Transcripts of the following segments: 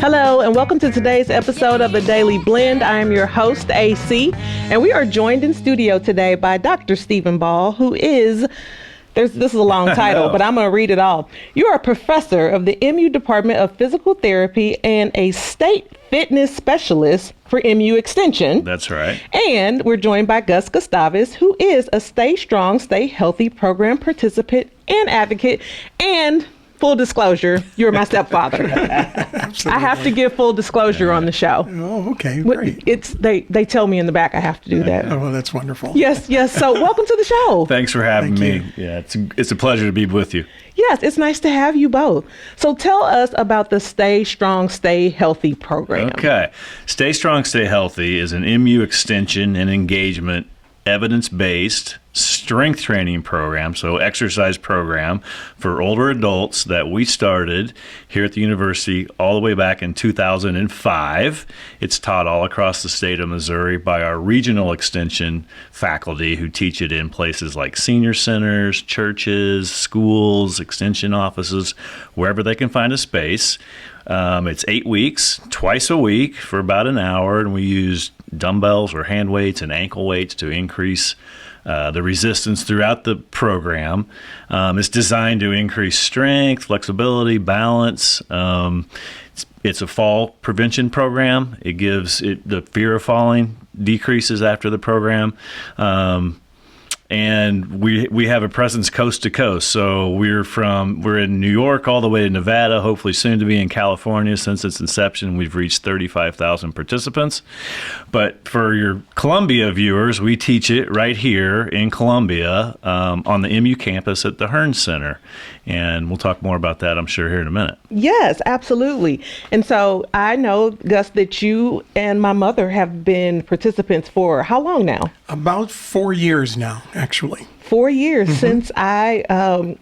Hello, and welcome to today's episode of The Daily Blend. I am your host, AC, and we are joined in studio today by Dr. Stephen Ball, who is, this is a long title, but I'm going to read it all. You are a professor of the MU Department of Physical Therapy and a state fitness specialist for MU Extension. That's right. And we're joined by Gus Gustavis, who is a Stay Strong, Stay Healthy program participant and advocate. And full disclosure, you're my stepfather. I have to give full disclosure on the show. Oh, okay, great. They tell me in the back I have to do that. Oh, that's wonderful. Yes. So welcome to the show. Thanks for having Thank me. Yeah, it's a pleasure to be with you. Yes, it's nice to have you both. So tell us about the Stay Strong, Stay Healthy program. Okay. Stay Strong, Stay Healthy is an MU extension and engagement evidence-based strength training program, so exercise program for older adults that we started here at the university all the way back in 2005. It's taught all across the state of Missouri by our regional extension faculty who teach it in places like senior centers, churches, schools, extension offices, wherever they can find a space. It's 8 weeks, twice a week for about an hour, and we use dumbbells or hand weights and ankle weights to increase the resistance throughout the program. It's designed to increase strength, flexibility, balance. It's a fall prevention program. It gives the fear of falling decreases after the program. And we have a presence coast to coast. So we're in New York all the way to Nevada, hopefully soon to be in California. Since its inception, we've reached 35,000 participants. But for your Columbia viewers, we teach it right here in Columbia on the MU campus at the Hearn Center. And we'll talk more about that, I'm sure, here in a minute. Yes, absolutely. And so I know, Gus, that you and my mother have been participants for how long now? About 4 years now, actually. 4 years since I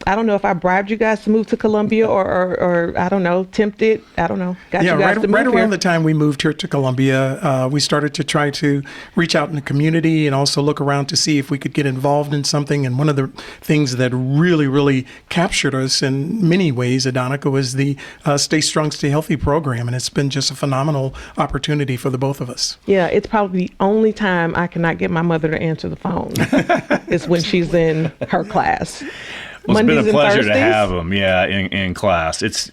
don't know if I bribed you guys to move to Columbia or I don't know, tempted, I don't know, got you guys to move right here. around the time we moved here to Columbia, we started to try to reach out in the community and also look around to see if we could get involved in something. And one of the things that really, really captured us in many ways, Adonica, was the Stay Strong, Stay Healthy program. And it's been just a phenomenal opportunity for the both of us. Yeah, it's probably the only time I cannot get my mother to answer the phone. It's when she's in her class. Well, it's Mondays been a pleasure and to have them, in class. It's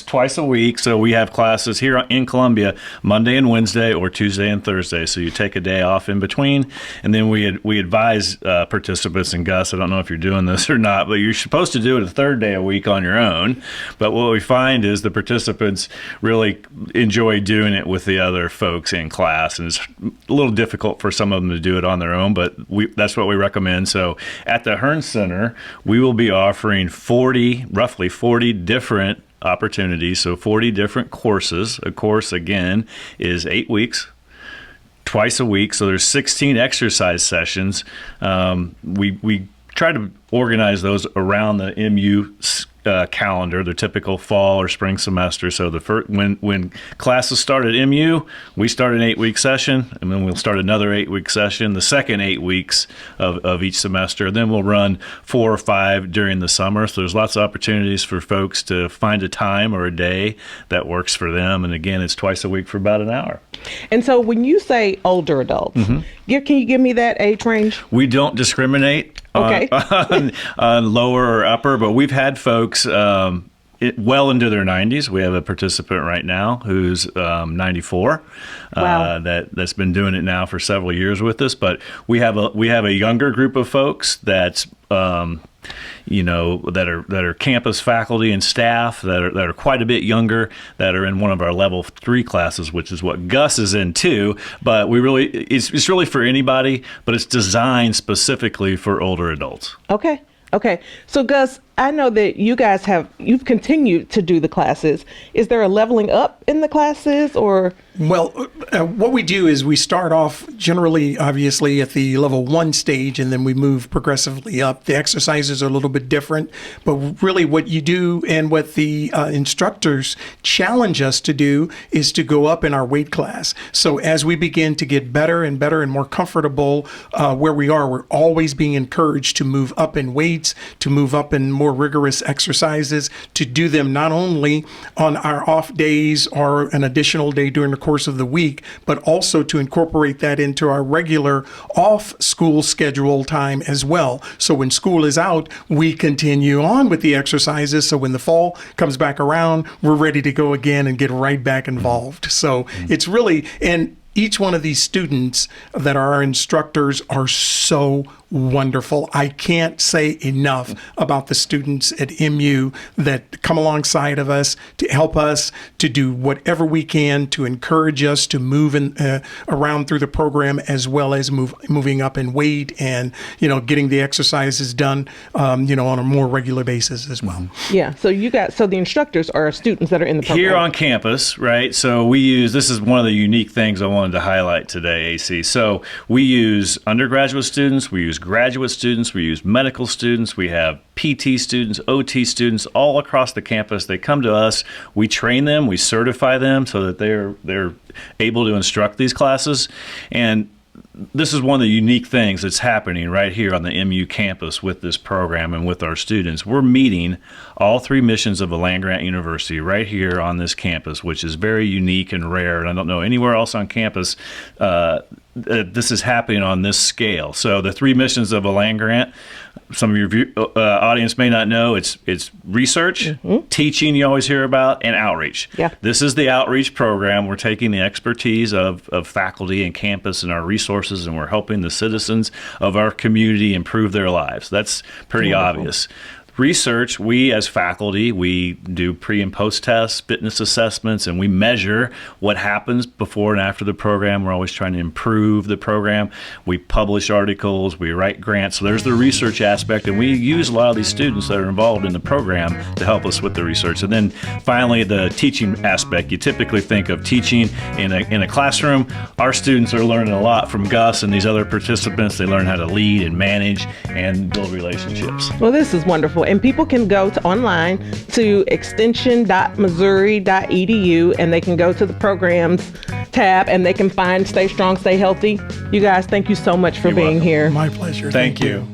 twice a week, so we have classes here in Columbia Monday and Wednesday or Tuesday and Thursday. So you take a day off in between, and then we advise participants. And Gus, I don't know if you're doing this or not, but you're supposed to do it a third day a week on your own. But what we find is the participants really enjoy doing it with the other folks in class, and it's a little difficult for some of them to do it on their own. But that's what we recommend. So at the Hearn Center, we will be offering roughly 40 different opportunities, so 40 different courses. A course, again, is 8 weeks, twice a week, so there's 16 exercise sessions. We try to organize those around the MU calendar, the typical fall or spring semester. So when classes start at MU, we start an 8-week session, and then we'll start another 8-week session, the second 8 weeks of each semester. Then we'll run 4 or 5 during the summer. So there's lots of opportunities for folks to find a time or a day that works for them. And again, it's twice a week for about an hour. And so when you say older adults, can you give me that age range? We don't discriminate on lower or upper, but we've had folks well into their 90s. We have a participant right now who's 94. Wow. That's been doing it now for several years with us. But we have a younger group of folks that's that are campus faculty and staff that are quite a bit younger, that are in one of our level 3 classes, which is what Gus is in too. But it's really for anybody, but it's designed specifically for older adults. Okay. So Gus, I know that you've continued to do the classes. Is there a leveling up in the classes, or? Well, what we do is we start off generally, obviously, at the level 1 stage, and then we move progressively up. The exercises are a little bit different, but really what you do and what the instructors challenge us to do is to go up in our weight class. So as we begin to get better and better and more comfortable where we are, we're always being encouraged to move up in weights, to move up in more more rigorous exercises, to do them not only on our off days or an additional day during the course of the week, but also to incorporate that into our regular off school schedule time as well. So when school is out, we continue on with the exercises. So when the fall comes back around, we're ready to go again and get right back involved. So it's really, and each one of these students that are our instructors are so wonderful. I can't say enough about the students at MU that come alongside of us to help us to do whatever we can to encourage us to move around through the program, as well as moving up in weight and, getting the exercises done, on a more regular basis as well. Yeah. So the instructors are students that are in the program. Here on campus, right? So this is one of the unique things I wanted to highlight today, AC. So we use undergraduate students, we use graduate students, we use medical students, we have PT students, OT students all across the campus. They come to us, we train them, we certify them so that they're able to instruct these classes. And this is one of the unique things that's happening right here on the MU campus with this program and with our students. We're meeting all three missions of the land-grant university right here on this campus, which is very unique and rare. And I don't know anywhere else on campus this is happening on this scale. So the three missions of a land-grant, some of your audience may not know, it's research, teaching you always hear about, and outreach. Yeah. This is the outreach program. We're taking the expertise of faculty and campus and our resources, and we're helping the citizens of our community improve their lives. That's pretty obvious. Research, we as faculty, we do pre and post tests, fitness assessments, and we measure what happens before and after the program. We're always trying to improve the program. We publish articles, we write grants. So there's the research aspect, and we use a lot of these students that are involved in the program to help us with the research. And then finally, the teaching aspect. You typically think of teaching in a classroom. Our students are learning a lot from Gus and these other participants. They learn how to lead and manage and build relationships. Well, this is wonderful. And people can go online to extension.missouri.edu and they can go to the programs tab and they can find Stay Strong, Stay Healthy. You guys, thank you so much for being here. My pleasure. Thank you.